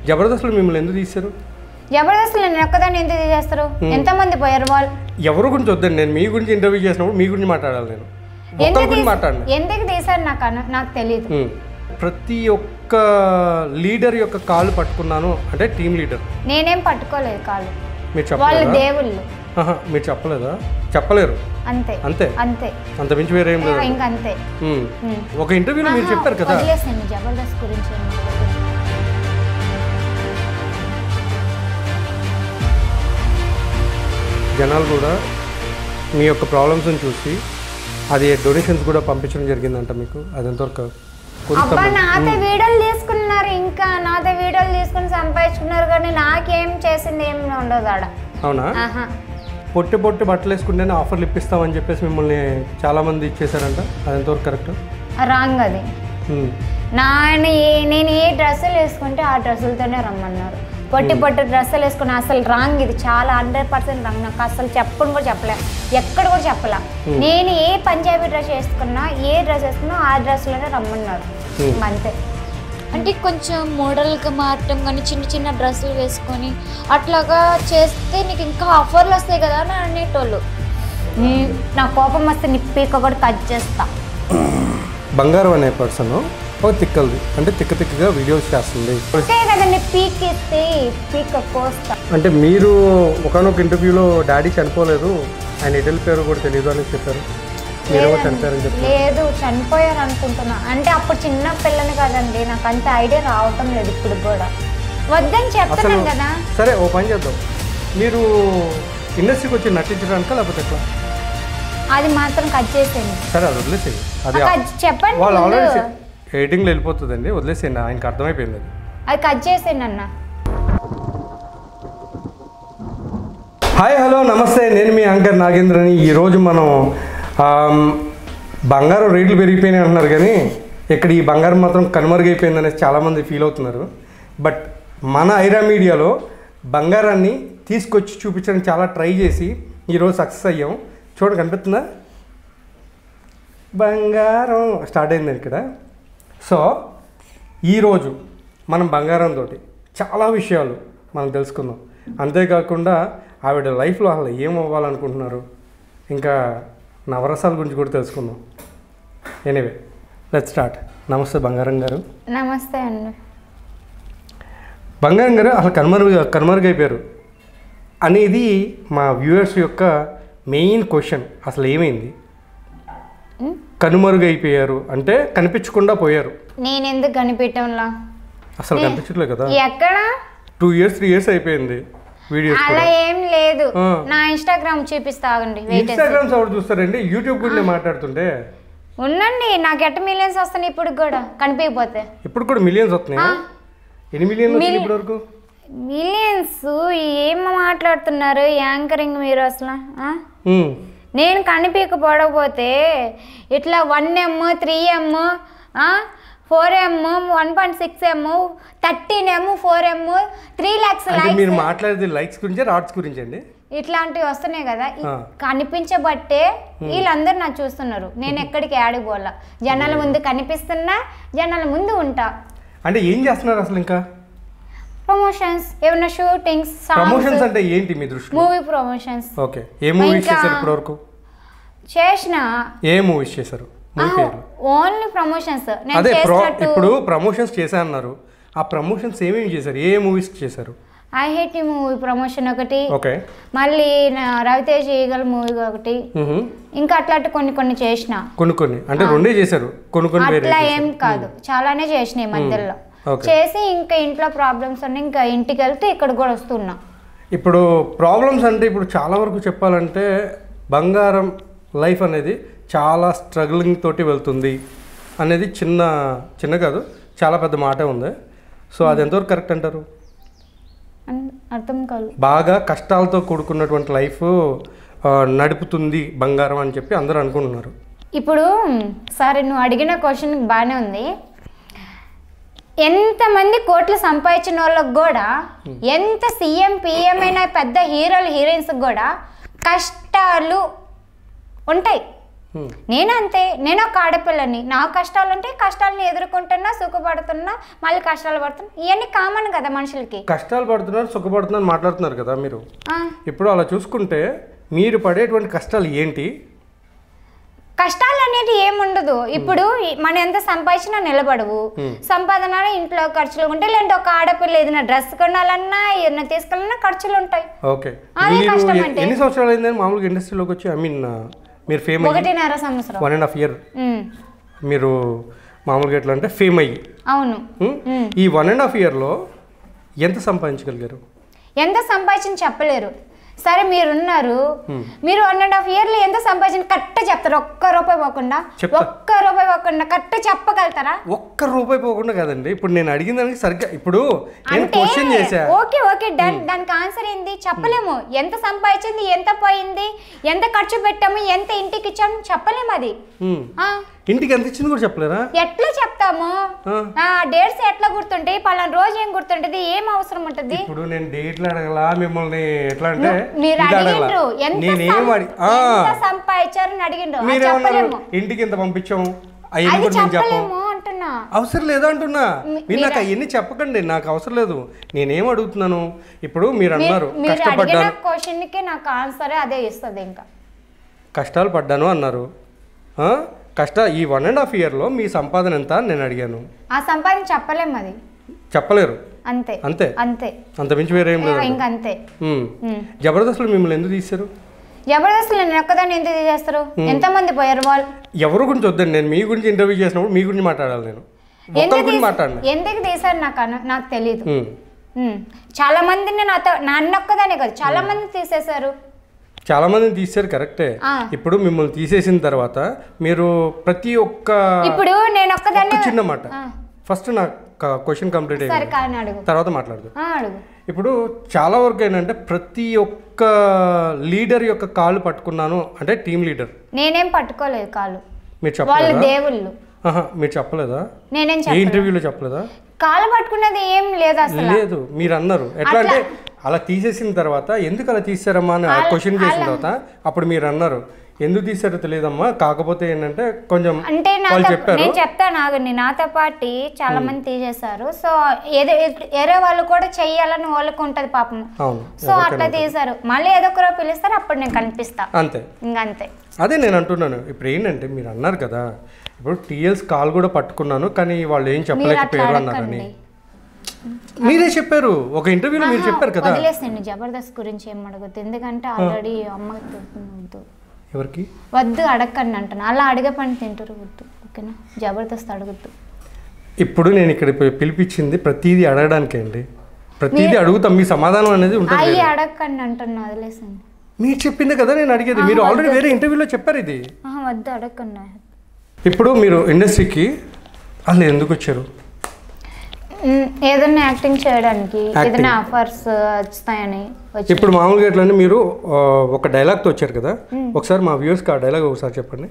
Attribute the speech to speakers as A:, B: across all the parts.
A: జబర్దస్త్లో మిమ్మల్ని ఎందుకు తీశారు?
B: జబర్దస్త్లో నేను ఒక్కదాన్ని ఎందుకు తీసేస్తారు? ఎంతమంది పోయారు వాళ్ళు?
A: ఎవరి గురించి వద్దండి, నేను మీ గురించి ఇంటర్వ్యూ చేసినప్పుడు మీ గురించి మాట్లాడాలి. నేను
B: ఎందుకు తీశారు నాకు తెలియదు.
A: ప్రతి ఒక్క లీడర్ యొక్క కాలు పట్టుకున్నాను అంటే టీం లీడర్.
B: నేనేం పట్టుకోలేదు కాలు.
A: మీరు చెప్పలేదు?
B: దేవుళ్ళు.
A: మీరు చెప్పలేదా? చెప్పలేరు.
B: అంతే
A: అంతే
B: అంతే,
A: అంత మించి వేరే ఏం లేదు.
B: ఇంకా అంతే.
A: ఒక ఇంటర్వ్యూలో మీరు చెప్పారు కదా
B: జబర్దస్త్ గురించి.
A: జనాలు కూడా మీ యొక్క ప్రాబ్లమ్స్ని చూసి అది డొనేషన్స్ కూడా పంపించడం జరిగిందంట మీకు. అది ఎంతవరకు?
B: నాతో వీడియోలు తీసుకున్నారు, ఇంకా నాతో వీడియోలు తీసుకుని సంపాదించుకున్నారు, కానీ నాకేం చేసింది ఏం ఉండదు ఆడ.
A: అవునా? పొట్టి బట్టలు వేసుకుంటేనే ఆఫర్లు ఇప్పిస్తామని చెప్పేసి మిమ్మల్ని చాలా మంది ఇచ్చేసారంట. అది ఎంతవరకు కరెక్ట్?
B: రాంగ్ అది. నేను ఏ డ్రెస్సులు వేసుకుంటే ఆ డ్రెస్సులతోనే రమ్మన్నారు. పొట్టి డ్రెస్సులు వేసుకున్నా అసలు రాంగ్. ఇది చాలా 100% రాంగ్. నాకు అసలు చెప్పను కూడా చెప్పలే, ఎక్కడ కూడా చెప్పలే. నేను ఏ పంజాబీ డ్రెస్ వేసుకున్నా, ఏ డ్రెస్ వేసుకున్నా ఆ డ్రెస్లోనే రమ్మన్నారు, అంతే.
C: అంటే కొంచెం మోడల్గా మారటం కానీ చిన్న చిన్న డ్రెస్సులు వేసుకొని అట్లాగా చేస్తే నీకు ఇంకా ఆఫర్లు వస్తాయి కదా అని అనేటోళ్ళు.
B: నా కోపం వస్తే నీ పీక కూడా కట్ చేస్తా.
A: బంగారం అనే పర్సన్ తిక్కలది అంటే తిక్కగా వీడియోస్ చేస్తుంది
B: కదండి, పీకేస్తే పీక కోస్తా.
A: అంటే మీరు ఒకనొక ఇంటర్వ్యూలో డాడీ చనిపోలేదు, ఆయన ఎటు వెళ్ళిపోయారు కూడా తెలియదు అని చెప్పారు.
B: లేదు, చనిపోయారు అనుకుంటున్నా. అంటే అప్పుడు చిన్న పిల్లని కదండి, నాకు అంత ఐడియా రావటం లేదు ఇప్పుడు కూడా. వద్దని చెప్తున్నాను కదా.
A: సరే ఓ పని చేద్దాం, మీరు ఇండస్ట్రీకి వచ్చి నటించడానికా లేకపోతే ఎట్లా?
B: అది మాత్రం కట్ చేసేయండి.
A: సరే అది వదిలేసేయండి. అది
B: చెప్పండి,
A: వాళ్ళు ఆల్రెడీ ఎడిటింగ్లో వెళ్ళిపోతుందండి, వదిలేసేయండి. ఆయనకి అర్థమైపోయింది.
B: అది కట్ చేసేయండి అన్న.
A: హాయ్ హలో నమస్తే, నేను మీ యాంకర్ నాగేంద్రని. ఈరోజు మనం బంగారం రేట్లు పెరిగిపోయినాయి అంటున్నారు, కానీ ఇక్కడ ఈ బంగారం మాత్రం కనుమరుగైపోయింది అనేసి చాలామంది ఫీల్ అవుతున్నారు. బట్ మన ఐరా మీడియాలో బంగారాన్ని తీసుకొచ్చి చూపించడానికి చాలా ట్రై చేసి ఈరోజు సక్సెస్ అయ్యాం. చూడండి, కనిపిస్తుందా? బంగారం స్టార్ట్ అయింది ఇక్కడ. సో ఈరోజు మనం బంగారంతో చాలా విషయాలు మనం తెలుసుకుందాం. అంతేకాకుండా ఆవిడ లైఫ్లో అసలు ఏం అవ్వాలనుకుంటున్నారు, ఇంకా నవరసాల గురించి కూడా తెలుసుకుందాం. Anyway let's start. నమస్తే బంగారం గారు.
B: నమస్తే అండి.
A: బంగారం గారు అసలు కనుమరుగైపోయారు అనేది మా వ్యూవర్స్ యొక్క మెయిన్ క్వశ్చన్. అసలు ఏమైంది? కనుమరుగైపోయారు అంటే కనిపించకుండా పోయారు.
B: నేను ఎందుకు కనిపెట్టంలా?
A: అసలు కనిపించట్లేదు కదా.
B: ఎక్కడ
A: 2 years 3 years అయిపోయింది వీడియోస్.
B: అలా ఏం లేదు. నా ఇన్స్టాగ్రామ్ చూపిస్తాగండి.
A: ఇన్స్టాగ్రామ్ ఎవరు చూస్తారండి? యూట్యూబ్ గురించి మాట్లాడుతుంటే
B: ఉండండి. నాకు ఎట్ట మిలియన్స్ వస్తున్నాయి ఇప్పుడు కూడా కనిపించకపోతే.
A: ఇప్పుడు కూడా మిలియన్స్ వస్తున్నాయి. ఎన్ని మిలియన్ వచ్చినాయి ఇప్పటి వరకు?
B: మిలియన్స్ ఏం మాట్లాడుతున్నారు యాంకరింగ్ మీరు అసలు? నేను కనిపించకపోతే ఇట్లా 1M 3M 4M 1.6M 13M 4M 3 lakhs likes.
A: మీరు మాట్లాడేది లైక్స్ గురించి రాట్స్ గురించి అండి?
B: ఇట్లాంటివి వస్తున్నాయి కదా, కనిపించబట్టే వీళ్ళందరూ నాకు చూస్తున్నారు. నేను ఎక్కడికి ఆడిపోలా, జనాల ముందు కనిపిస్తున్నా, జనాల ముందు ఉంటా.
A: అంటే ఏం చేస్తున్నారు అసలు? ఇంకా
B: ప్రమోషన్స్, ఏమైనా షూటింగ్స్.
A: ప్రమోషన్స్ అంటే ఏంటి మీ దృష్టిలో?
B: Movie promotions.
A: ఓకే, ఏ మూవీస్ చేశారు ఇప్పటి వరకు?
B: చేసిన
A: ఏ మూవీస్ చేశారు?
B: Only promotions.
A: అదే ఇప్పుడు ప్రమోషన్స్ చేశా అన్నారు, ఆ ప్రమోషన్స్ ఏమేమి చేశారు? ఏ మూవీస్ చేశారు?
B: I hate you movie promotion ఒకటి, మళ్ళీ రవితేజ్ ఈగల్ మూవీ ఒకటి, ఇంకా అట్లాంటి కొన్ని చేసిన.
A: కొన్ని అంటే రెండే చేశారు? కొన్ని
B: అట్లా ఏం కాదు, చాలానే చేసిన ఈ మధ్యలో. చేసి ఇంకా ఇంట్లో ప్రాబ్లమ్స్ అన్నీ ఇంకా ఇంటికి వెళ్తే ఇక్కడ కూడా వస్తున్నా.
A: ఇప్పుడు ప్రాబ్లమ్స్ అంటే ఇప్పుడు చాలా వరకు చెప్పాలంటే బంగారం లైఫ్ అనేది చాలా స్ట్రగ్లింగ్ తోటి వెళ్తుంది అనేది చిన్న కాదు, చాలా పెద్ద మాట ఉంది. సో అది ఎంతవరకు కరెక్ట్ అంటారు?
B: అర్థం కాదు.
A: బాగా కష్టాలతో కూడుకున్నటువంటి లైఫ్ నడుపుతుంది బంగారం అని చెప్పి అందరూ అనుకుంటున్నారు.
B: ఇప్పుడు సరే, నువ్వు అడిగిన క్వశ్చన్ బాగానే ఉంది. ఎంతమంది కోట్లు సంపాదించిన వాళ్ళకి కూడా, ఎంత సీఎం పిఎం అయినా పెద్ద హీరోలు హీరోయిన్స్ కూడా కష్టాలు ఉంటాయి. నేను అంతే, నేను ఒక ఆడపిల్లని, నా కష్టాలు ఉంటే కష్టాలను ఎదుర్కొంటున్నా, సుఖపడుతున్నా, మళ్ళీ కష్టాలు పడుతున్నా, ఇవన్నీ కామన్ కదా మనుషులకి.
A: కష్టాలు పడుతున్నారు, సుఖపడుతున్నారు మాట్లాడుతున్నారు కదా మీరు. ఇప్పుడు అలా చూసుకుంటే మీరు పడేటువంటి కష్టాలు ఏంటి?
B: కష్టాలు అనేది ఏముండదు. ఇప్పుడు మనం ఎంత సంపాదించినా నిలబడవు. సంపాదన ఇంట్లో ఖర్చులు ఉంటాయి, లేదంటే ఒక ఆడపిల్ల ఏదైనా డ్రెస్ కొనాలన్నా ఏదైనా తీసుకెళ్ళాలన్నా ఖర్చులు ఉంటాయి.
A: ఓకే, ఎన్ని సంవత్సరాలు అయిందని మామూలుగా ఇండస్ట్రీలోకి వచ్చి? ఐ మీన్ మీరు ఫేమ్
B: 1.5 సంవత్సరం,
A: 1.5 year మీరు మామూలుగా ఎట్లా అంటే ఫేమ్ అయ్యి.
B: అవును.
A: ఈ 1.5 yearలో ఎంత సంపాదించగలిగారు?
B: ఎంత సంపాదించిన చెప్పలేరు. సరే మీరున్నారు, మీరు 1.5 yearలో ఎంత సంపాదించిన కరెక్ట్ చెప్తారు? ఒక్క రూపాయి పోకుండా కరెక్ట్ చెప్పగలుగుతారా?
A: ఒక్క రూపాయి పోకుండా కదండి. ఇప్పుడు నేను అడిగిన దానికి సరిగ్గా ఇప్పుడు నేను క్వశ్చన్ చేశా.
B: ఓకే దానికి ఆన్సర్ ఏంది? చెప్పలేము. ఎంత సంపాదించింది, ఎంత పోయింది, ఎంత ఖర్చు పెట్టాము, ఎంత ఇంటికి ఇచ్చాము చెప్పలేము. అది
A: ఇంటికి ఎంత ఇచ్చింది కూడా చెప్పలేరా?
B: ఎట్లా చెప్తాము? డేట్స్ ఎట్లా గుర్తుంటాయి? పలానా రోజు ఏం గుర్తుంటది, ఏం అవసరం ఉంటది?
A: ఇప్పుడు నేను డేట్లు అడగలా మిమ్మల్ని. ఎట్లా అంటే
B: మీరు అడిగిండ్రు ఎంత సంపాదించారని అడిగిండ్రు, చెప్పలేము.
A: ఇంటికి ఎంత పంపించాము అవన్నీ కూడా నేను చెప్పలేము
B: అంటున్నా.
A: అవసరం లేదా అంటున్నా. మీరు నాకు అవన్నీ చెప్పకండి, నాకు అవసరం లేదు. నేనేం అడుగుతున్నాను ఇప్పుడు? మీరు అన్నారు కష్టపడ్డాను,
B: క్వశ్చన్ కి నాకు ఆన్సరే అదే ఇస్తుంది. ఇంకా
A: కష్టాలు పడ్డాను అన్నారు. ఈ 1.5 yearలో మీ సంపాదన ఎంత అని నేను అడిగాను.
B: ఆ సంపాదన చెప్పలేము, అది చెప్పలేరు. అంతే
A: అంతే
B: అంతే,
A: అంత మించి వేరే ఏం లేదు.
B: ఇంకా అంతే.
A: జబర్దస్త్లో మిమ్మల్ని ఎందుకు తీశారు?
B: జబర్దస్త్ నేను ఒక్కదాన్ని ఎందుకు తీసేస్తారు? ఎంతమంది పోయారు వాళ్ళు?
A: ఎవరి గురించి వద్దండి, నేను మీ గురించి ఇంటర్వ్యూ చేసినప్పుడు మీ గురించి మాట్లాడాలి. నేను
B: ఎందుకు తీశారు నాకు తెలియదు. చాలా మందిని నన్ను ఒక్కదానే కాదు, చాలా మంది తీసేశారు.
A: చాలా మందిని తీసారు, కరెక్టే. ఇప్పుడు మిమ్మల్ని తీసేసిన తర్వాత మీరు ప్రతి ఒక్క
B: ఇప్పుడు నేను ఒక్కదాన్ని
A: చిన్న మాట ఫస్ట్ నా క్వశ్చన్ కంప్లీట్ అయ్యింది తర్వాత మాట్లాడదు. ఇప్పుడు చాలా వరకు ఏంటంటే ప్రతి ఒక్క లీడర్ యొక్క కాళ్ళు పట్టుకున్నాను అంటే టీమ్ లీడర్.
B: నేనేం పట్టుకోలేదు కాళ్ళు,
A: మీరు చెప్పలేదు.
B: దేవుళ్ళు
A: మీరు చెప్పలేదా?
B: నేనేం
A: ఏ ఇంటర్వ్యూలో చెప్పలేదా?
B: కాళ్ళు పట్టుకున్నది ఏం లేదు అసలు.
A: లేదు, మీరు అన్నారు. ఎట్లా అంటే అలా తీసేసిన తర్వాత ఎందుకు అలా తీసారమ్మా అని క్వశ్చన్ చేసిన తర్వాత అప్పుడు మీరు అన్నారు ఎందుకు తీసారో తెలియదమ్మా, కాకపోతే ఏంటంటే కొంచెం
B: అంటే నేను చెప్తాను ఆగండి. నాతో పాటు చాలా మంది తీసేశారు. సో వేరే వాళ్ళు కూడా చెయ్యాలని వాళ్ళకు ఉంటది పాపం. సో అట్లా తీసారు. మళ్ళీ ఏదో ఒకరో పిలుస్తారు, అప్పుడు నేను కనిపిస్తా.
A: అంతే,
B: ఇంకంతే.
A: అదే నేను అంటున్నాను. ఇప్పుడు ఏంటంటే మీరు అన్నారు కదా, ఇప్పుడు టీఎల్స్ కాల్ కూడా పట్టుకున్నాను కానీ వాళ్ళు ఏం చెప్పలేకపోయారు అన్నారని మీరే చెప్పారు ఒక ఇంటర్వ్యూలో. మీరు చెప్పారు కదా.
B: వదిలేసండి, జబర్దస్త్ గురించి ఏం అడగద్దు, ఎందుకంటే ఆల్రెడీ అమ్మకి వద్దు.
A: ఎవరికి
B: వద్దు అడగండి అంటున్నా. అలా అడిగే పని తింటారు, వద్దు. ఓకేనా? జబర్దస్త్ అడగద్దు.
A: ఇప్పుడు నేను ఇక్కడ పిలిపించింది ప్రతిదీ అడగడానికే అండి. ప్రతిదీ అడుగుతాం, మీ సమాధానం అనేది ఉంటుంది.
B: అయ్యి అడగండి అంటున్నా, వదిలేసండి.
A: మీరు చెప్పింది కదా నేను అడిగేది. మీరు ఆల్రెడీ వేరే ఇంటర్వ్యూలో చెప్పారు ఇది.
B: వద్దు అడగండి.
A: ఇప్పుడు మీరు ఇండస్ట్రీకి అసలు ఎందుకు వచ్చారు?
B: ఏదైనా యాక్టింగ్ చేయడానికి, ఏదైనా ఆఫర్స్ వస్తాయని.
A: ఇప్పుడు మామూలుగా ఎట్లా అంటే మీరు ఒక డైలాగ్తో వచ్చారు కదా, ఒకసారి మా వ్యూవర్స్కి ఆ డైలాగ్ ఒకసారి చెప్పండి.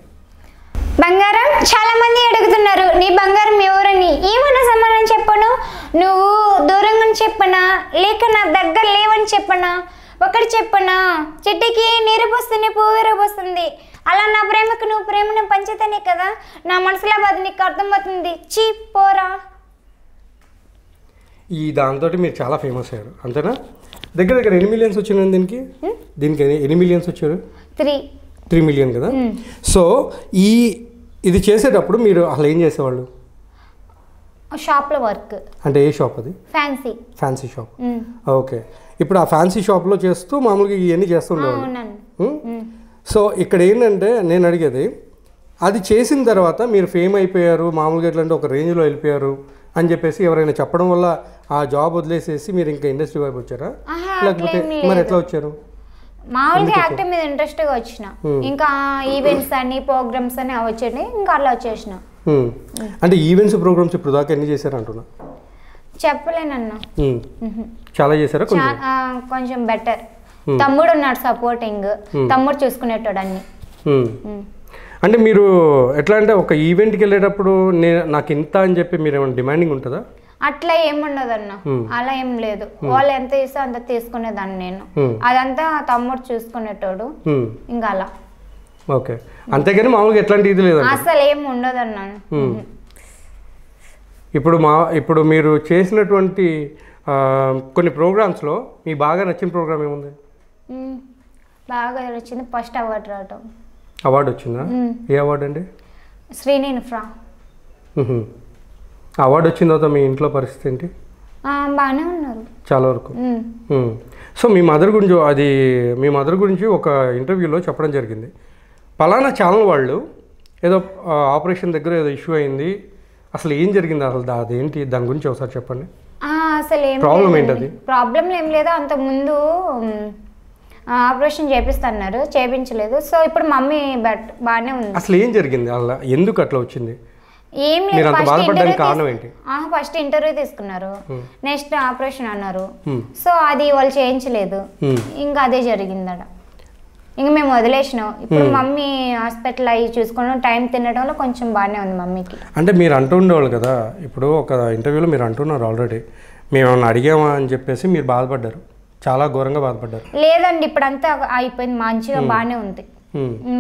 B: బంగారం, చాలా మంది అడుగుతున్నారు నీ బంగారం ఎవరని. ఏమన్నా సమాధానం చెప్పను? నువ్వు దూరంగా చెప్పనా, లేక నా దగ్గర లేవని చెప్పనా? ఒకటి చెప్పనా, చెట్టుకి నీరు పోస్తుంది పువ్వు విరబోస్తుంది. అలా నా ప్రేమకు నువ్వు ప్రేమను పంచితేనే కదా నా మనసులో బాధ నీకు అర్థమవుతుంది. చీ పోరా.
A: ఈ దాంతో మీరు చాలా ఫేమస్ అయ్యారు, అంతేనా? దగ్గర దగ్గర 8 millions వచ్చినాయి దీనికి. దీనికి ఎన్ని మిలియన్స్ వచ్చారు? 3 million కదా. సో ఇది చేసేటప్పుడు మీరు అసలు ఏం చేసేవాళ్ళు?
B: షాప్లో వర్క్.
A: అంటే ఏ షాప్ అది? Fancy shop. ఓకే. ఇప్పుడు ఆ ఫ్యాన్సీ షాప్లో చేస్తూ మామూలుగా ఇవన్నీ చేస్తుండేవాళ్ళు. సో ఇక్కడ ఏంటంటే నేను అడిగేది, అది చేసిన తర్వాత మీరు ఫేమ్ అయిపోయారు, మామూలుగా ఎట్లంటే ఒక రేంజ్లో వెళ్ళిపోయారు అని చెప్పేసి ఎవరైనా చెప్పడం వల్ల ఆ జాబ్ వదిలేసేసి మీరు ఇంకా ఇండస్ట్రీ వైపు వచ్చారా, లేకపోతే మరి ఎట్లా వచ్చారు?
B: మామూలుగా యాక్టింగ్ మీద ఇంట్రెస్ట్గా వచ్చిన, ఇంకా ఈవెంట్స్ అని ప్రోగ్రామ్స్ అని వచ్చేది, ఇంకా అలా వచ్చేసిన.
A: అంటే ఈవెంట్స్ ప్రోగ్రామ్స్ ఇప్పుడు దాకా ఎన్ని చేశారు అంటున్నా?
B: చెప్పలేనన్నా.
A: చాలా చేశారా?
B: కొంచెం బెటర్. తమ్ముడు ఉన్నాడు సపోర్టింగ్, తమ్ముడు చూసుకునేటోడు అన్ని.
A: అంటే మీరు ఎట్లా అంటే ఒక ఈవెంట్కి వెళ్ళేటప్పుడు నాకు ఇంత అని చెప్పి మీరు ఏమైనా డిమాండింగ్ ఉంటుందా?
B: అట్లా ఏముండదు అన్న, అలా ఏం లేదు. వాళ్ళు ఎంత ఇస్తే అంత తీసుకునేదాన్ని నేను. అదంతా తమ్ముడు చూసుకునేటోడు, ఇంకా అలా.
A: ఓకే, అంతేగాని మామూలుగా ఎట్లాంటి ఇది లేదు.
B: అసలు ఏం ఉండదు అన్నాను.
A: ఇప్పుడు మీరు చేసినటువంటి కొన్ని ప్రోగ్రామ్స్లో మీ బాగా నచ్చిన ప్రోగ్రామ్ ఏముంది?
B: బాగా వచ్చింది ఫస్ట్ అవార్డు రావటం.
A: అవార్డు వచ్చిందా? ఏ అవార్డు అండి?
B: శ్రీనిన్ ఫ్రా.
A: అవార్డు వచ్చిన తర్వాత మీ ఇంట్లో పరిస్థితి ఏంటి?
B: బాగానే ఉన్నారు
A: చాలా వరకు. సో మీ మదర్ గురించి ఒక ఇంటర్వ్యూలో చెప్పడం జరిగింది, పలానా ఛానల్ వాళ్ళు ఏదో ఆపరేషన్ దగ్గర ఏదో ఇష్యూ అయింది, అసలు ఏం జరిగింది, అసలు అదేంటి, దాని గురించి ఒకసారి చెప్పండి.
B: అసలు
A: ప్రాబ్లం ఏంటది?
B: ప్రాబ్లం ఏం లేదు, అంతకుముందు ఆపరేషన్ చేయించలేదు. సో ఇప్పుడు మమ్మీ బాగానే ఉంది.
A: అసలు ఏం జరిగింది, అలా ఎందుకు అట్లా వచ్చింది?
B: ఏం లేదు,
A: ఫస్ట్
B: ఇంటర్వ్యూ తీసుకున్నారు, నెక్స్ట్ ఆపరేషన్ అన్నారు. సో అది వాళ్ళు చేయించలేదు, ఇంకా అదే జరిగిందట. ఇంకా మేము వదిలేసినాం. ఇప్పుడు మమ్మీ హాస్పిటల్ అయ్యి చూసుకున్నాం, టైం తినడంలో కొంచెం బాగానే ఉంది మమ్మీకి.
A: అంటే మీరు అంటుండేవాళ్ళు కదా, ఇప్పుడు ఒక ఇంటర్వ్యూలో మీరు అంటున్నారు ఆల్రెడీ, మేము ఏమన్నా అడిగామా అని చెప్పేసి మీరు బాధపడ్డారు, చాలా ఘోరంగా బాధపడ్డారు.
B: లేదండి, ఇప్పుడు అంతా అయిపోయింది, మంచిగా బాగానే ఉంది.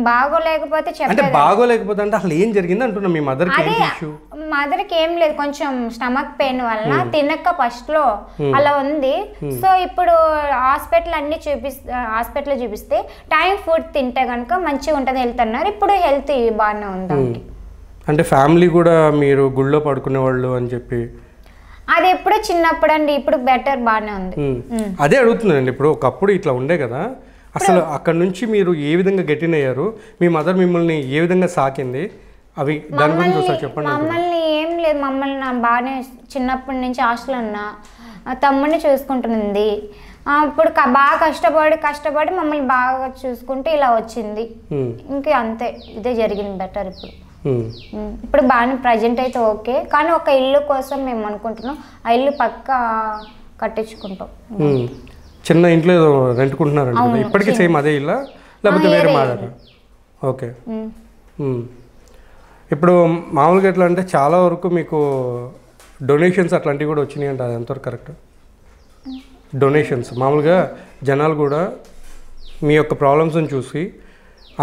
B: బాగోలేకపోతే
A: బాగోలేకపోతే అంటే అసలు ఏం జరిగింది అంటున్నా, మీ
B: మదర్కి ఏం లేదు, కొంచెం స్టమక్ పెయిన్ వల్ల తినక ఫస్ట్ లో అలా ఉంది. సో ఇప్పుడు హాస్పిటల్ చూపిస్తే టైం ఫుడ్ తింటే కనుక మంచిగా ఉంటుంది హెల్త్ అన్నారు. ఇప్పుడు హెల్త్ బాగానే ఉంది.
A: అంటే ఫ్యామిలీ కూడా మీరు గుళ్ళో పడుకునే వాళ్ళు అని చెప్పి,
B: అది ఎప్పుడో చిన్నప్పుడు అండి, ఇప్పుడు బెటర్ బాగానే ఉంది.
A: అదే అడుగుతున్నానండి, ఇప్పుడు ఒకప్పుడు ఇట్లా ఉండే కదా, అసలు అక్కడ నుంచి మీరు ఏ విధంగా గెటిన్ అయ్యారు, మీ మదర్ మిమ్మల్ని ఏ విధంగా సాకింది, అవి దాని గురించి ఒకసారి చెప్పండి.
B: మమ్మల్ని ఏం లేదు, మమ్మల్ని బాగానే చిన్నప్పటి నుంచి హాస్టల్ అన్నా తమ్ముడిని చూసుకుంటుంది. ఇప్పుడు బాగా కష్టపడి మమ్మల్ని బాగా చూసుకుంటే ఇలా వచ్చింది. ఇంకా అంతే, ఇదే జరిగింది బెటర్. ఇప్పుడు బాగానే ప్రజెంట్ అయితే ఓకే, కానీ ఒక ఇల్లు కోసం మేము అనుకుంటున్నాం, ఆ ఇల్లు పక్కా కట్టించుకుంటాం.
A: చిన్న ఇంట్లో రెంట్కుంటున్నారండి కదా, ఇప్పటికీ సేమ్ అదే ఇల్లా లేకపోతే వేరే మారారా? ఓకే. ఇప్పుడు మామూలుగా ఎట్లా అంటే చాలా వరకు మీకు డొనేషన్స్ అట్లాంటివి కూడా వచ్చినాయి అంట, అది ఎంతవరకు కరెక్ట్? డొనేషన్స్ మామూలుగా జనాలు కూడా మీ యొక్క ప్రాబ్లమ్స్ని చూసి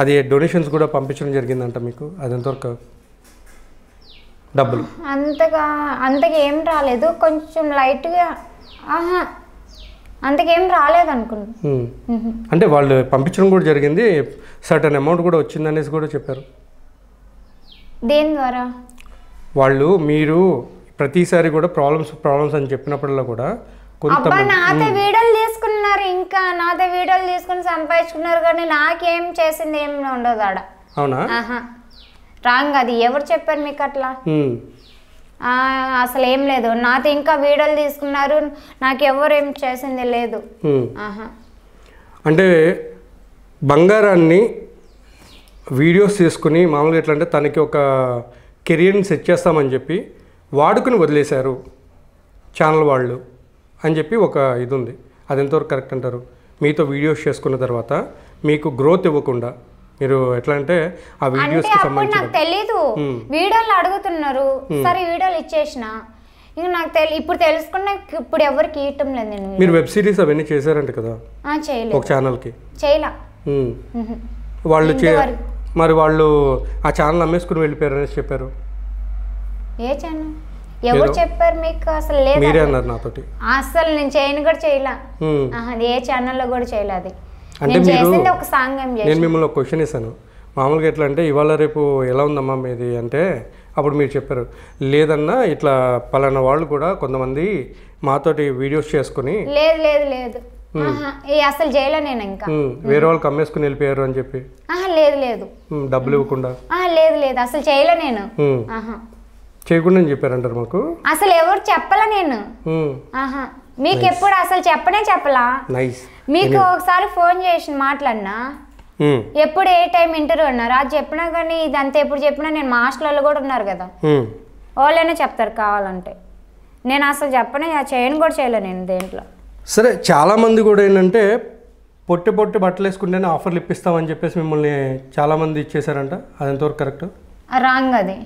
A: అది డొనేషన్స్ కూడా పంపించడం జరిగిందంట మీకు, అది ఎంతవరకు డబ్బులు?
B: అంతగా ఏం రాలేదు, కొంచెం లైట్గా, అంతకేం రాలేదు అనుకుంటా.
A: అంటే వాళ్ళు పంపించడం కూడా జరిగింది, సర్టన్ అమౌంట్ కూడా వచ్చింది అనేసి కూడా చెప్పారు.
B: దేని ద్వారా?
A: వాళ్ళు మీరు ప్రతిసారి కూడా ప్రాబ్లమ్స్ అని చెప్పినప్పుడల్లా కూడా
B: నాతో వీడియోలు తీసుకున్నారు, ఇంకా నాతో వీడియోలు తీసుకుని సంపాదించుకున్నారు, కానీ నాకేం చేసింది ఏం ఉండదు ఆడ.
A: అవునా?
B: రాంగ్, అది ఎవరు చెప్పారు మీకు అట్లా? అసలు ఏం లేదు, నాతో ఇంకా వీడియోలు తీసుకున్నారు, నాకు ఎవరు ఏం చేసింది లేదు.
A: అంటే బంగారాన్ని వీడియోస్ తీసుకుని మామూలుగా ఎట్లా అంటే తనకి ఒక కెరియర్ని సెట్ చేస్తామని చెప్పి వాడుకుని వదిలేశారు ఛానల్ వాళ్ళు అని చెప్పి ఒక ఇది ఉంది, అది ఎంతవరకు కరెక్ట్ అంటారు? మీతో వీడియోస్ చేసుకున్న తర్వాత మీకు గ్రోత్ ఇవ్వకుండా మీరు ఎట్లా అంటే ఆ వీడియోస్ కి సంబంధించి
B: నాకు తెలీదు, వీడియోలు అడుగుతున్నారు, సరే వీడియోలు ఇచ్చేసిన, ఇంకా నాకు ఇప్పుడు తెలుసుకున్నా, ఇప్పుడు ఎవరికి ఇవ్వటం లేదు నేను.
A: మీరు వెబ్ సిరీస్ అవన్నీ చేశారంట కదా
B: చేయలేదు,
A: ఒక ఛానల్ కి
B: చేయలా.
A: వాళ్ళు మరి వాళ్ళు ఆ ఛానల్ అమ్మేసుకుని వెళ్ళిపోయారు అనేసి చెప్పారు.
B: ఏ ఛానల్? ఎవరు చెప్పారు మీకు? అసలు లేదు,
A: మీరే అన్నారు నాతోటి.
B: అసలు నేను చేయను కూడా చేయలా, ఏ ఛానల్లో కూడా చేయలేదు.
A: అంటే నేను మిమ్మల్ని ఒక క్వశ్చన్ ఇస్తాను, మామూలుగా ఎట్లా అంటే ఇవాళ రేపు ఎలా ఉందమ్మా మీది అంటే, అప్పుడు మీరు చెప్పారు లేదన్నా ఇట్లా పలానా వాళ్ళు కూడా కొంతమంది మాతోటి వీడియోస్ చేసుకుని
B: లేదు లేదు లేదు అసలు చేయలే నేను, ఇంకా
A: వేరే వాళ్ళకి అమ్మేసుకుని వెళ్ళిపోయారు అని చెప్పి.
B: లేదు లేదు,
A: డబ్బులు ఇవ్వకుండా.
B: లేదు లేదు, అసలు చేయలే నేను,
A: చేయకుండా చెప్పారంటారు మాకు.
B: అసలు ఎవరు చెప్పలా నేను, మీకు ఎప్పుడు అసలు చెప్పలా. మీకు ఒకసారి ఫోన్ చేసి మాట్లాడినా, ఎప్పుడు ఏ టైం ఇంటర్వ్యూ అన్నారు, అది చెప్పినా కానీ ఇదంతా ఎప్పుడు చెప్పినా నేను మా హాస్టల్లో కూడా ఉన్నారు కదా, వాళ్ళైనా చెప్తారు కావాలంటే. నేను అసలు చేయను కూడా చేయలే నేను దేంట్లో.
A: సరే, చాలామంది కూడా ఏంటంటే పొట్టి బట్టలు వేసుకుంటేనే ఆఫర్లు ఇప్పిస్తామని చెప్పేసి మిమ్మల్ని చాలామంది ఇచ్చేసారంట, అది ఎంతవరకు కరెక్ట్?
B: రాంగ్ అది.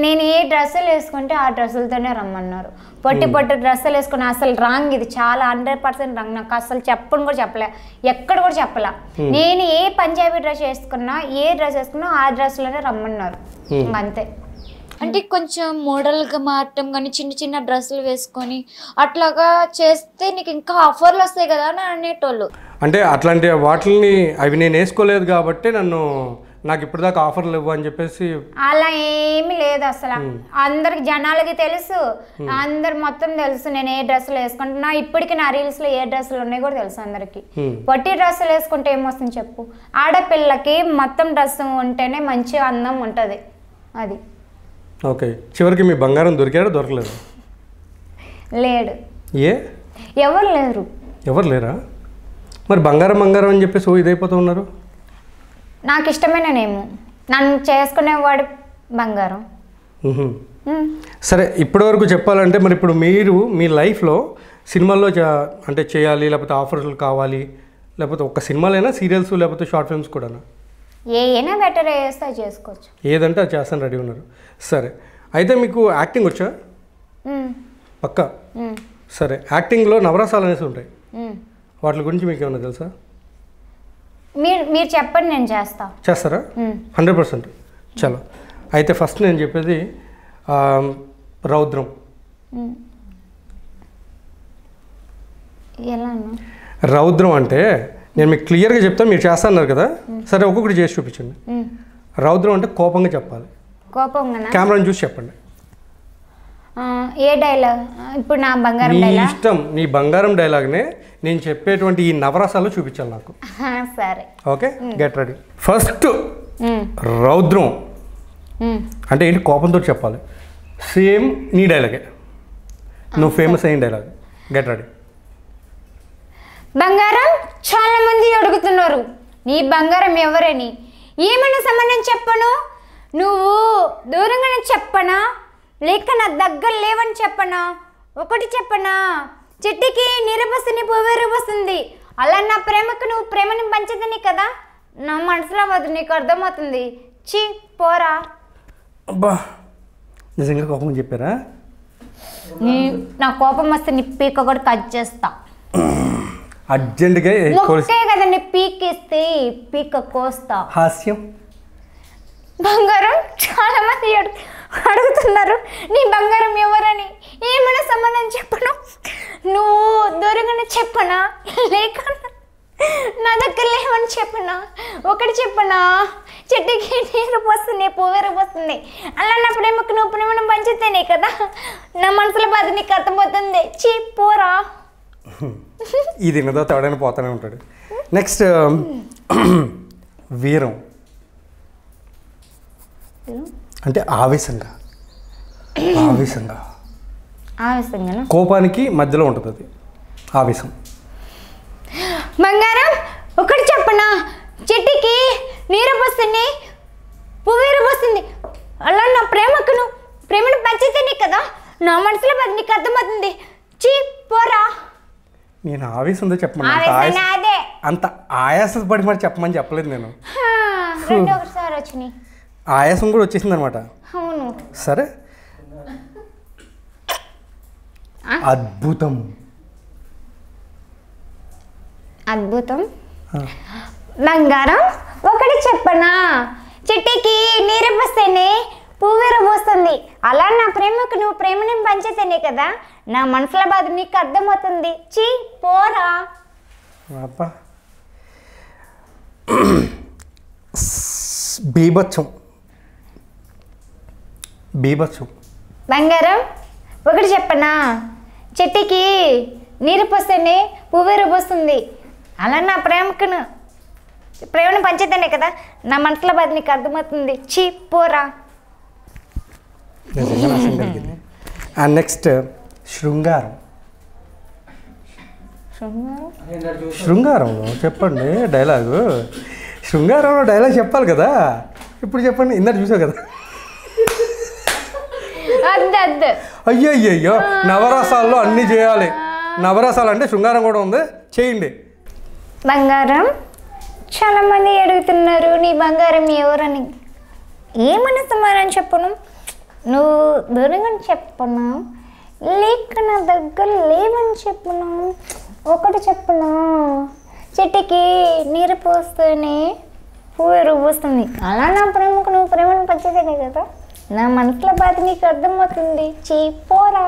B: నేను ఏ డ్రెస్సులు వేసుకుంటే ఆ డ్రెస్సులతోనే రమ్మన్నారు. పొట్టి డ్రెస్సులు వేసుకుని అసలు రాంగ్, ఇది చాలా 100% రాంగ్. నాకు అసలు చెప్పను కూడా చెప్పలే, ఎక్కడ కూడా చెప్పలే. నేను ఏ పంజాబీ డ్రెస్ వేసుకున్నా, ఏ డ్రెస్ వేసుకున్నా ఆ డ్రెస్లోనే రమ్మన్నారు, అంతే.
C: అంటే కొంచెం మోడల్గా మారటం కానీ చిన్న చిన్న డ్రెస్సులు వేసుకొని అట్లాగా చేస్తే నీకు ఇంకా ఆఫర్లు వస్తాయి కదా అని అనేటోళ్ళు.
A: అంటే అట్లాంటి వాటిని అవి నేను వేసుకోలేదు కాబట్టి నాకు ఇప్పటిదాకా ఆఫర్లు ఇవ్వు అని చెప్పేసి
B: అలా ఏమీ లేదు అసలు. అందరికి జనాలకి తెలుసు, అందరు మొత్తం తెలుసు నేను ఏ డ్రెస్సులు వేసుకుంటున్నా. ఇప్పటికి నా రీల్స్లో ఏ డ్రెస్సులు ఉన్నాయి కూడా తెలుసు అందరికి. పొట్టి డ్రెస్సులు వేసుకుంటే ఏమొస్తుంది చెప్పు? ఆడపిల్లకి మొత్తం డ్రెస్ ఉంటేనే మంచి అందం ఉంటుంది, అది.
A: ఓకే, చివరికి మీ బంగారం దొరికారా దొరకలేదు?
B: లేడు.
A: ఎవరు లేరా? మరి బంగారం అని చెప్పేసి ఇదైపోతూ ఉన్నారు.
B: నాకు ఇష్టమైన నేము, నన్ను చేసుకునేవాడు బంగారం.
A: సరే, ఇప్పటివరకు చెప్పాలంటే మరి ఇప్పుడు మీరు మీ లైఫ్లో సినిమాల్లో అంటే చేయాలి, లేకపోతే ఆఫర్లు కావాలి, లేకపోతే ఒక సినిమాలైనా, సీరియల్స్, లేకపోతే షార్ట్ ఫిల్మ్స్ కూడా
B: ఏదైనా బెటర్ వేస్తే చేసుకోవచ్చు.
A: ఏదంటే అది చేస్తాను రెడీ ఉన్నారు. సరే, అయితే మీకు యాక్టింగ్ వచ్చా? పక్కా. సరే, యాక్టింగ్లో నవరసాలు అనేసి ఉంటాయి, వాటి గురించి మీకు ఏమన్నా తెలుసా?
B: మీరు చెప్పండి, నేను చేస్తారా?
A: 100%. చలో, అయితే ఫస్ట్ నేను చెప్పేది రౌద్రం. రౌద్రం అంటే నేను మీకు క్లియర్గా చెప్తాను, మీరు చేస్తా అన్నారు కదా. సరే, ఒక్కొక్కటి చేసి చూపించండి. రౌద్రం అంటే కోపంగా చెప్పాలి. కెమెరాని చూసి చెప్పండి.
B: ఏ డైలాగ్? ఇప్పుడు నా బంగారం డైలాగ్
A: ఇష్టం, నీ బంగారం డైలాగ్నే నేను చెప్పేటువంటి ఈ నవరసాలు చూపించాలి నాకు.
B: సరే,
A: ఓకే, గెట్ రెడీ. ఫస్ట్ రౌద్రం అంటే ఏంటి? కోపంతో చెప్పాలి. సేమ్ నీ డైలాగే, నువ్వు ఫేమస్ అయిన డైలాగ్. Get ready.
B: బంగారం, చాలా మంది అడుగుతున్నారు నీ బంగారం ఎవరని. ఏమైనా సంబంధం చెప్పను? నువ్వు దూరంగానే చెప్పనా, లేక నా దగ్గర లేవని చెప్పనా? ఒకటి చెప్పనా? చెట్టుకి నీరు పోస్తుంది, పువ్వు పోస్తుంది. అలా నా ప్రేమకు నువ్వు ప్రేమని పంచదని కదా నా మనసులో వద్దు, నీకు అర్థమవుతుంది. చీ పోరా.
A: అబ్బా, నిజంగా కోపం చెప్పారా?
B: నా కోపం వస్తే నీ పీక కూడా కట్ చేస్తా
A: అర్జెంటుగా.
B: కదా నీ పీకిస్తే పీక కోస్తా.
A: హాస్యం.
B: బంగారం, చాలా మంది అడుగుతున్నారు నీ బంగారం ఎవరని. ఏమైనా సంబంధం చెప్పను? నువ్వు దూరంగానే చెప్పనా, లేక నా దగ్గర లేవని చెప్పనా? ఒకటి చెప్పనా? చెట్టుకి నీరు పోస్తుంది, పువ్వు పోస్తుంది. అలా నా ప్రేమకు నువ్వు ప్రేమను పంచితేనే కదా నా మనసులో బాధ నీకు అర్థమవుతుంది. చీ పోరా.
A: ఇది నిన్నదో తేడానే పోతానే ఉంటాడు. నెక్స్ట్ వీరం అంటే ఆవేశంగా. కోపానికి మధ్యలో ఉంటుంది అది ఆవేశం.
B: బంగారం, ఒకటి చెప్పనా? చెట్టుకి నీరు పోస్తుంది, పువ్వు పోస్తుంది. అలా నా ప్రేమకు నువ్వు ప్రేమను పంచితేనే కదా నా మనసులో బాధ నీకు అర్థమవుతుంది. చీ పోరా.
A: నేను ఆవేశంతో చెప్పమని, అంత ఆయాసపడి మరి చెప్పమని చెప్పలేదు నేను.
B: ఒకసారి వచ్చినాయి,
A: ఆయాసం కూడా వచ్చేసింది అనమాట.
B: అవును.
A: సరే, అద్భుతం.
B: బంగారం, ఒకటి చెప్పనా? చెట్టుకి నీరు పోస్తేనే పువ్వు పోస్తుంది. అలా నా ప్రేమకు నువ్వు ప్రేమని పంచితేనే కదా నా మనసుల బాధ నీకు అర్థమవుతుంది. చీ పోరా.
A: బీభత్సం.
B: బంగారం, ఒకటి చెప్పనా? చెట్టుకి నీరు పోస్తేనే పువ్వు పోస్తుంది. అలా నా ప్రేమను పంచితేనే కదా నా మనసుల బాధ నీకు అర్థమవుతుంది. చీ పోరా.
A: నెక్స్ట్ శృంగారం. శృంగారంలో చెప్పండి డైలాగు. శృంగారంలో డైలాగ్ చెప్పాలి కదా, ఇప్పుడు చెప్పండి. ఇందాక చూసావు కదా. అయ్యో, నవరసాల్లో అన్నీ చేయాలి. నవరసాలు అంటే శృంగారం కూడా ఉంది, చేయండి.
B: బంగారం, చాలా మంది అడుగుతున్నారు నీ బంగారం ఎవరని. ఏమన్నా సమాధానం చెప్పను? నువ్వు దూరంగా చెప్పను, లేక నా దగ్గర లేవని చెప్పను. ఒకటి చెప్పను, చెట్టుకి నీరు పోస్తేనే పువ్వు రువ్వుస్తుంది. అలా నా ప్రేమకు నువ్వు ప్రేమను పంచేదేనే కదా. నా మనసులో బాధ నీకు అర్థమవుతుంది. పోరా.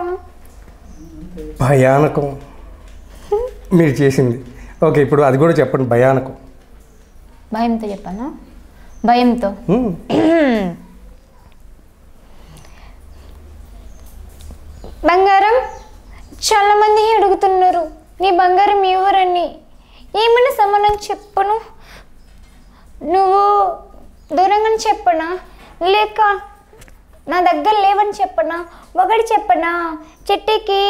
A: భయానకం మీరు చేసింది. ఓకే, ఇప్పుడు అది కూడా చెప్పండి. భయానకం.
B: భయంతో చెప్పాను. భయంతో బంగారం, చాలా మంది అడుగుతున్నారు నీ బంగారం ఎవరని. ఏమైనా సమానం చెప్పను? నువ్వు దూరంగా చెప్పనా, లేక నా దగ్గర లేవని చెప్పనా? ఒకటి చెప్పనా, చెట్టుకి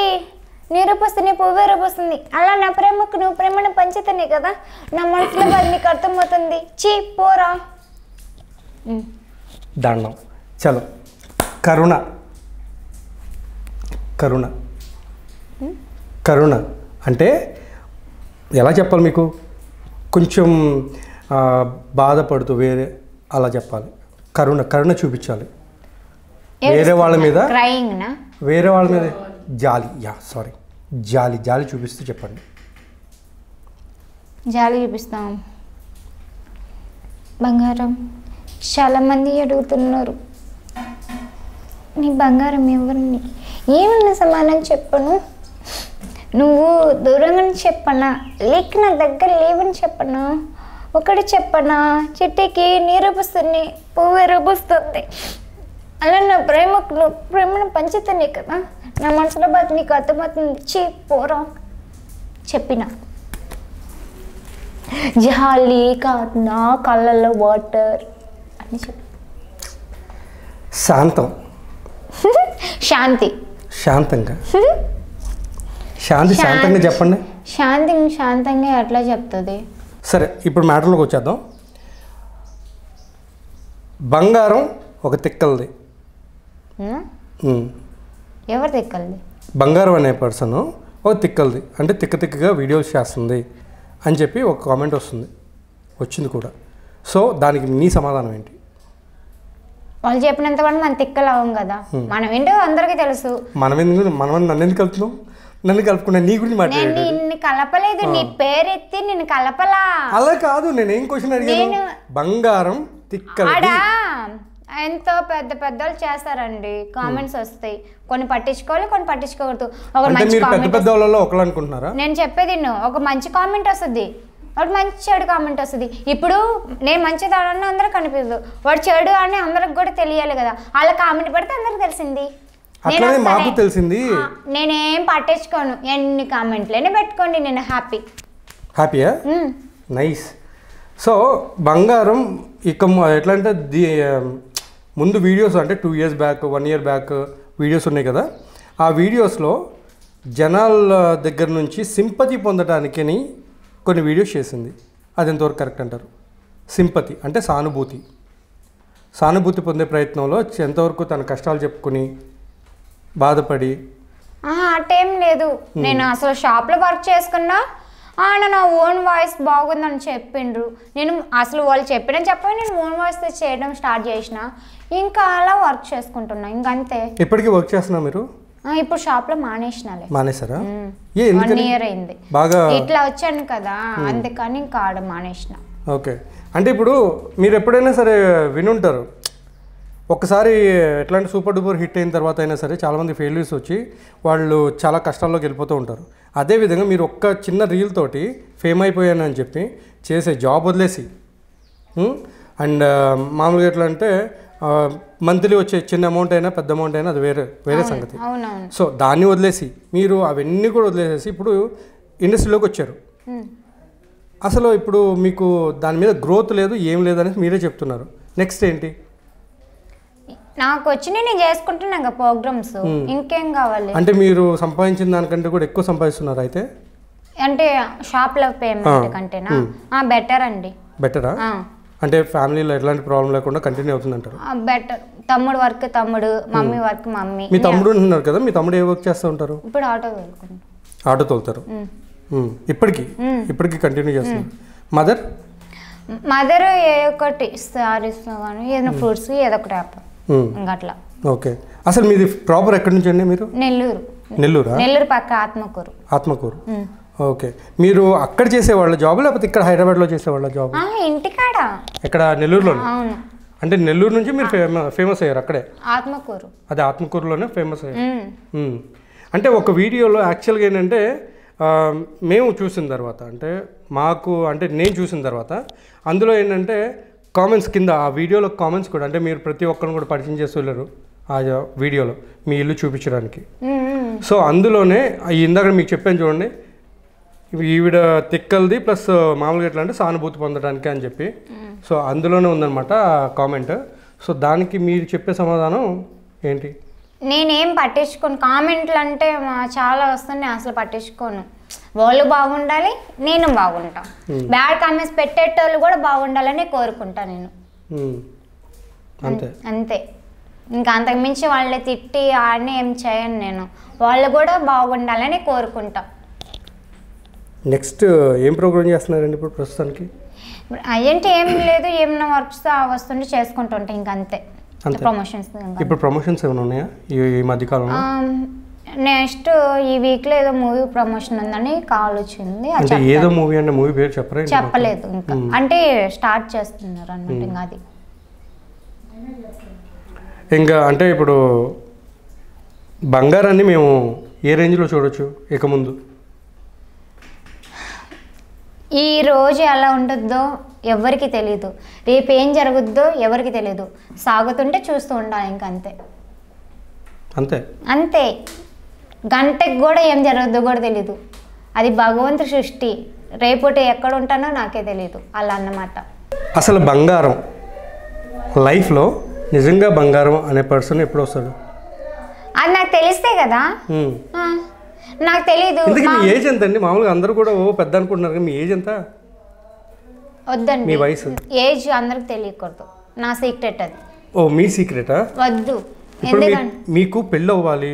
B: నీరు పోస్తుంది పువ్వు రూపొస్తుంది. అలా నా ప్రేమకు నువ్వు ప్రేమను పంచితేనే కదా నా మనసులో బాధ నీకు అర్థమవుతుంది. పోరా.
A: దండం. చలో, కరుణ. కరుణ కరుణ అంటే ఎలా చెప్పాలి మీకు? కొంచెం బాధపడుతూ వేరే అలా చెప్పాలి. కరుణ కరుణ చూపించాలి వేరే వాళ్ళ మీద. వేరే వాళ్ళ మీద జాలి. జాలి జాలి చూపిస్తూ చెప్పండి.
B: జాలి చూపిస్తాం. బంగారం, చాలామంది అడుగుతున్నారు నీ బంగారం ఎవరిని. ఏమన్నా సమానం చెప్పను? నువ్వు దూరంగా చెప్పనా, లేక నా దగ్గర లేవని చెప్పనా? ఒకటి చెప్పనా, చెట్టుకి నీరు పోస్తుంది పువ్వు రూపుస్తుంది. అలా నా ప్రేమకు నువ్వు ప్రేమను పంచుతానే కదా నా మనసులో బాధ నీకు అర్థమవుతుంది. పోరా. చెప్పిన జాలి కాదు, నా కళ్ళల్లో వాటర్ అని చెప్పి.
A: శాంతం.
B: శాంతి.
A: శాంతంగా శాంతంగా చెప్పండి.
B: శాంతంగా ఎట్లా చెప్తుంది?
A: సరే, ఇప్పుడు మ్యాటర్లోకి వచ్చేద్దాం. బంగారం ఒక తిక్కలది.
B: ఎవరు తిక్కలది?
A: బంగారం అనే పర్సన్ ఒక తిక్కలది, అంటే తిక్కగా వీడియోస్ చేస్తుంది అని చెప్పి ఒక కామెంట్ వచ్చింది కూడా. సో దానికి నీ సమాధానం ఏంటి?
B: వాళ్ళు చెప్పినంత కూడా మన తిక్కలు అవ్వం కదా. మనం ఏంటో అందరికీ తెలుసు.
A: మనం నన్ను ఎందుకు కలుపుతున్నావు? నన్ను కలుపుకున్నా నీ గురించి మాట్లాడు.
B: నిన్ను కలపలేదు, నీ పేరెత్తి నిన్ను కలపలా.
A: అలా కాదు, నేనేం క్వశ్చన్ అడిగాను? బంగారం తిక్కలది.
B: ఎంతో పెద్ద పెద్దలు చేస్తారండి, కామెంట్స్ వస్తాయి. కొన్ని పట్టించుకోవాలి, కొన్ని పట్టించుకోకూడదు. ఒక మంచి
A: కామెంట్,
B: నేను చెప్పేది ఒక మంచి కామెంట్ వస్తుంది, వాడు మంచి చెడు కామెంట్ వస్తుంది. ఇప్పుడు నేను మంచిదాన్ని అందరికి కనిపించదు, వాడు చెడు అని అందరికి కూడా తెలియాలి కదా. అలా కామెంట్ పెడితే అందరికి తెలిసింది.
A: మాకు తెలిసింది.
B: నేనేం పట్టించుకోను, ఎన్ని కామెంట్లైనా పెట్టుకోండి, నేను
A: హ్యాపీయా. నైస్. సో బంగారం ఇక ఎట్లా అంటే ముందు వీడియోస్ అంటే 2 years back 1 year back videos ఉన్నాయి కదా. ఆ వీడియోస్లో జనాల దగ్గర నుంచి సింపతి పొందడానికి కొన్ని వీడియోస్ చేసింది. అది ఎంతవరకు కరెక్ట్ అంటారు? సింపతి అంటే సానుభూతి పొందే ప్రయత్నంలో ఎంతవరకు తన కష్టాలు చెప్పుకొని బాధపడి.
B: అటేం లేదు, నేను అసలు షాప్లో వర్క్ చేసుకున్నా, నా ఓన్ వాయిస్ బాగుందని చెప్పిండ్రు. నేను అసలు వాళ్ళు చెప్పని నేను ఓన్ వాయిస్ చేయడం స్టార్ట్ చేసిన. ఇంకా అలా వర్క్ చేసుకుంటున్నా, ఇంకంతే.
A: ఎప్పటికీ వర్క్ చేస్తున్నా మీరు?
B: ఇప్పుడు షాప్లో మానేసారా? 1 year అయింది.
A: బాగా
B: ఇట్లా వచ్చాను కదా, అందుకని ఇంకా ఆడ మానేసిన.
A: ఓకే. అంటే ఇప్పుడు మీరు ఎప్పుడైనా సరే వినుంటారు, ఒకసారి ఎట్లాంటి సూపర్ డూపర్ హిట్ అయిన తర్వాత అయినా సరే చాలామంది ఫెయిల్యూర్స్ వచ్చి వాళ్ళు చాలా కష్టాల్లోకి వెళ్ళిపోతూ ఉంటారు. అదేవిధంగా మీరు ఒక్క చిన్న రీల్ తోటి ఫేమ్ అయిపోయానని చెప్పి చేసే జాబ్ వదిలేసి, అండ్ మామూలుగా ఎట్లా అంటే మంత్లీ వచ్చే చిన్న అమౌంట్ అయినా పెద్ద అమౌంట్ అయినా అది వేరే సంగతి. సో దాన్ని వదిలేసి మీరు అవన్నీ కూడా వదిలేసేసి ఇప్పుడు ఇండస్ట్రీలోకి వచ్చారు. అసలు ఇప్పుడు మీకు దాని మీద గ్రోత్ లేదు, ఏం లేదని మీరే చెప్తున్నారు. నెక్స్ట్ ఏంటి?
B: నాకు వచ్చి నేను చేసుకుంటున్నా ప్రోగ్రామ్స్, ఇంకేం కావాలి?
A: అంటే మీరు సంపాదించిన దానికంటే కూడా ఎక్కువ సంపాదిస్తున్నారు అయితే?
B: అంటే షాప్లో పేమెంట్ కంటేనా? బెటర్ అండి.
A: బెటరా? అంటే ఫ్యామిలీలో ఎట్లాంటి ప్రాబ్లం లేకుండా కంటిన్యూ అవుతుంది అంటారు?
B: బెటర్. తమ్ముడు వర్క్ తమ్ముడు, మమ్మీ వర్క్ మమ్మీ.
A: మీ తమ్ముడు ఉన్నారు కదా, మీ తమ్ముడు ఏ వర్క్ చేస్తూ ఉంటారు?
B: ఇప్పుడు ఆటో
A: తోలుతారు. ఇప్పటికీ కంటిన్యూ చేస్తున్నారు. మదర్?
B: మదర్ ఏ ఒకటి సారీస్లో కానీ ఏదైనా ఫ్రూట్స్ ఏదో ఒకటి వ్యాపారం ఇంకా అట్లా.
A: ఓకే, అసలు మీది ప్రాపర్ ఎక్కడి నుంచి అండి మీరు?
B: నెల్లూరు.
A: నెల్లూరు
B: పక్క ఆత్మకూరు.
A: ఓకే, మీరు అక్కడ చేసేవాళ్ళ జాబ్ లేకపోతే ఇక్కడ హైదరాబాద్లో చేసేవాళ్ళ జాబ్?
B: ఇంటికాడ.
A: ఎక్కడ? నెల్లూరులో.
B: అవును.
A: అంటే నెల్లూరు నుంచి మీరు ఫేమస్ అయ్యారు అక్కడే?
B: ఆత్మకూరు.
A: అదే ఆత్మకూరులోనే ఫేమస్ అయ్యారు. అంటే ఒక వీడియోలో యాక్చువల్గా ఏంటంటే మేము చూసిన తర్వాత అంటే నేను చూసిన తర్వాత అందులో ఏంటంటే కామెంట్స్ కింద ఆ వీడియోలో కామెంట్స్ కూడా అంటే మీరు ప్రతి ఒక్కరిని కూడా పరిచయం చేసి వెళ్ళారు ఆ వీడియోలో మీ ఇల్లు చూపించడానికి. సో అందులోనే ఇందాక మీకు చెప్పాను చూడండి, ఈవిడ తిక్కల్ది ప్లస్ మామూలుగా ఎట్లా అంటే సానుభూతి పొందడానికి అని చెప్పి. సో అందులోనే ఉందన్నమాట కామెంట్. సో దానికి మీరు చెప్పే సమాధానం ఏంటి?
B: నేనేం పట్టించుకోను. కామెంట్లు అంటే చాలా వస్తుంది, నేను అసలు పట్టించుకోను. వాళ్ళు బాగుండాలి, నేను బాగుంటా. బ్యాడ్ కామెంట్స్ పెట్టేటోళ్ళు కూడా బాగుండాలని కోరుకుంటా నేను. అంతే. ఇంకా అంతకుమించి వాళ్ళని తిట్టి ఆడిని ఏం చేయను నేను. వాళ్ళు కూడా బాగుండాలని కోరుకుంటా.
A: నెక్స్ట్ ఏం ప్రోగ్రామ్ చేస్తున్నారండి ఇప్పుడు ప్రస్తుతానికి?
B: అయ్యంటే ఏం లేదు, ఏమైనా వర్క్స్ వస్తుంటే చేసుకుంటూ ఉంటాయి ఇంకా అంతే. ప్రమోషన్స్.
A: ఇప్పుడు ప్రమోషన్స్ ఏమైనా ఉన్నాయా ఈ మధ్యకాలంలో?
B: నెక్స్ట్ ఈ వీక్లో ఏదో మూవీ ప్రమోషన్ ఉందని కాల్ వచ్చింది.
A: ఏదో మూవీ అంటే మూవీ పేరు
B: చెప్పలేదు ఇంకా, అంటే స్టార్ట్ చేస్తున్నారు అన్నమాట. ఇంకా అది
A: ఇంకా అంటే ఇప్పుడు బంగారాన్ని మేము ఏ రేంజ్లో చూడొచ్చు ఇక ముందు?
B: ఈ రోజు ఎలా ఉంటుందో ఎవరికి తెలీదు, రేపు ఏం జరుగుద్దో ఎవరికి తెలీదు. సాగుతుంటే చూస్తూ ఉండాలి ఇంకా అంతే. గంటకి కూడా ఏం జరుగుద్దో కూడా తెలీదు. అది భగవంతుడి సృష్టి. రేపటి ఎక్కడ ఉంటానో నాకే తెలీదు, అలా అన్నమాట.
A: అసలు బంగారం లైఫ్లో నిజంగా బంగారం అనే పర్సన్ ఎప్పుడు వస్తాడు?
B: అది నాకు తెలిస్తే కదా. నాకు తెలీదు.
A: మీ ఏజ్ ఎంత అండి? మామూలుగా అందరూ కూడా పెద్ద అనుకుంటున్నారు, మీ ఏజ్ ఎంత?
B: వద్దండి,
A: మీ వయసు.
B: ఏజ్ అందరికి తెలియకూడదు, నా సీక్రెట్ అది.
A: మీ సీక్రెటా?
B: వద్దు.
A: మీకు పెళ్ళి అవ్వాలి,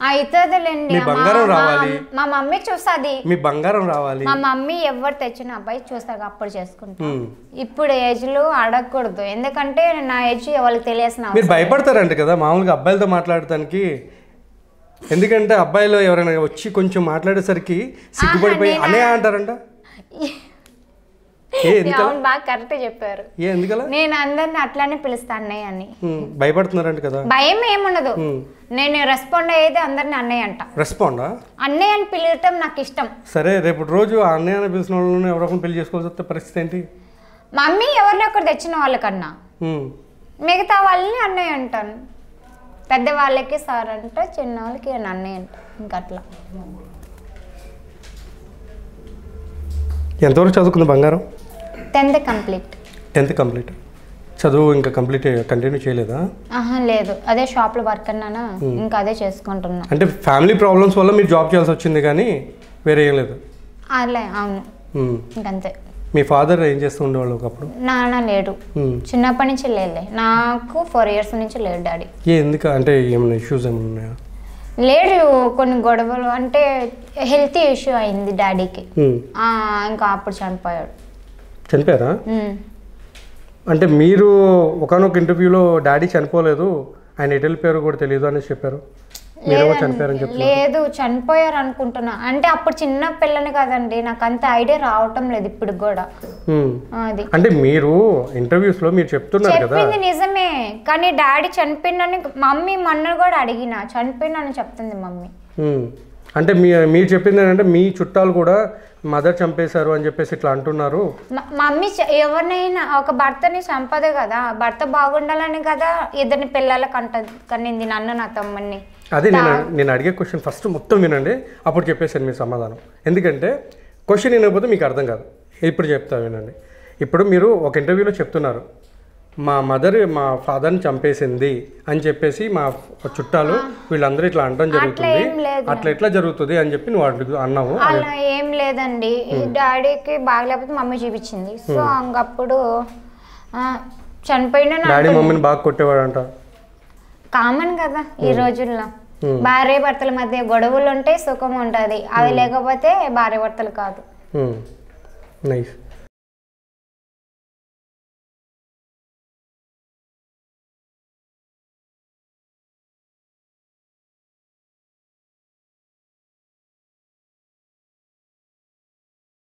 B: అవుతుందిలేండి.
A: బంగారం రావాలి,
B: మా మమ్మీ చూస్తుంది.
A: మీ బంగారం రావాలి.
B: మా మమ్మీ ఎవరు తెచ్చిన అబ్బాయి చూస్తారు, అప్పుడు చేసుకుంటాం. ఇప్పుడు ఏజ్ లో అడగకూడదు, ఎందుకంటే నా ఏజ్ వాళ్ళకి తెలియాల్సిన.
A: మీరు భయపడతారంట కదా మామూలుగా అబ్బాయిలతో మాట్లాడటానికి? ఎందుకంటే అబ్బాయిలు ఎవరైనా వచ్చి కొంచెం మాట్లాడేసరికి సిగ్గుపడిపోయి అనే అంటారంట.
B: బాగా కరెక్ట్ చెప్పారు.
A: ఎందుకలా?
B: నేను అందరిని అట్లానే పిలుస్తా అన్నయ్య అని.
A: భయపడుతున్నారంట కదా?
B: భయం ఏముండదు, నేను రెస్పాండ్ అయ్యేది అందరిని అన్నయ్య అంట.
A: రెస్పాండా?
B: అన్నయ్య అని పిలవటం నాకు ఇష్టం.
A: సరే, రేపు రోజు అన్నయ్య అని పిలిచిన వాళ్ళని ఎవరొకరు పెళ్లి చేసుకోవాల్సి వస్తే పరిస్థితి ఏంటి?
B: మమ్మీ ఎవరిని ఒకరు తెచ్చిన వాళ్ళకన్నా మిగతా వాళ్ళని అన్నయ్య అంటాను. పెద్దవాళ్ళకి సార్ అంట, చిన్న వాళ్ళకి అన్నయ్య అంట. ఇంకా అట్లా.
A: ఎంతవరకు చదువుకుంది బంగారం?
B: 10th complete.
A: 10th complete. చదువు ఇంకా కంటిన్యూ చేయలేదా?
B: లేదు, అదే షాప్లో వర్క్ అన్నానా, ఇంకా అదే చేసుకుంటున్నా.
A: అంటే ఫ్యామిలీ ప్రాబ్లమ్స్ వల్ల మీరు జాబ్ చేయాల్సి వచ్చింది కానీ వేరే ఏం లేదు?
B: అలా. అవును, ఇంకంతే.
A: మీ ఫాదర్ ఏం చేస్తూ ఉండేవాళ్ళు ఒకప్పుడు?
B: నాన్న లేడు, చిన్నప్పటి నుంచి లేదులే. నాకు 4 years నుంచి లేడు డాడీ.
A: ఎందుకు? అంటే ఏమైనా ఇష్యూస్ ఏమైనా ఉన్నాయా?
B: లేడు, కొన్ని గొడవలు, అంటే హెల్త్ ఇష్యూ అయింది డాడీకి. ఇంకా అప్పుడు చనిపోయాడు.
A: చనిపోయారా? అంటే మీరు ఒకనొక ఇంటర్వ్యూలో డాడీ చనిపోలేదు, ఆయన ఎటు వెళ్ళిపోయారు కూడా తెలియదు అనేసి చెప్పారు.
B: లేదు, చనిపోయారు అనుకుంటున్నా. అంటే అప్పుడు చిన్న పిల్లని కదండి, నాకు అంత ఐడియా రావటం లేదు ఇప్పుడు కూడా. అది
A: అంటే మీరు ఇంటర్వ్యూస్ లో మీరు చెప్పింది
B: నిజమే, కానీ డాడీ చనిపోయిందని మమ్మీ మొన్న కూడా అడిగిన, చనిపోయిందని చెప్తుంది మమ్మీ.
A: అంటే మీరు చెప్పింది ఏంటంటే మీ చుట్టాలు కూడా మదర్ చంపేశారు అని చెప్పేసి ఇట్లా అంటున్నారు.
B: మమ్మీ ఎవరినైనా ఒక భర్తని చంపదు కదా, భర్త బాగుండాలని కదా ఇద్దరిని పిల్లలకి కనింది, నన్ను నా తమ్ముడిని.
A: అదే నేను అడిగే క్వశ్చన్ ఫస్ట్ మొత్తం వినండి, అప్పుడు చెప్పేసాను మీ సమాధానం. ఎందుకంటే క్వశ్చన్ వినకపోతే మీకు అర్థం కాదు. ఇప్పుడు చెప్తా వినండి. ఇప్పుడు మీరు ఒక ఇంటర్వ్యూలో చెప్తున్నారు, మా మదర్ మా ఫాదర్ని చంపేసింది అని చెప్పేసి మా చుట్టాలు వీళ్ళందరూ ఇట్లా అనడం జరుగుతుంది, అట్లా ఎట్లా జరుగుతుంది అని చెప్పి నువ్వు అన్నావు.
B: అలా ఏం లేదండి, డాడీకి బాగలేకపోతే మమ్మీ చూపించింది. సో ఇంకప్పుడు చనిపోయిన
A: డాడీ మమ్మీని బాగా కొట్టేవాడంట.
B: కామన్ కదా ఈ రోజుల్లో, భార్య భర్తల మధ్య గొడవలు ఉంటే సుఖం ఉంటుంది, అవి లేకపోతే భార్య భర్తలు కాదు.
A: నైస్.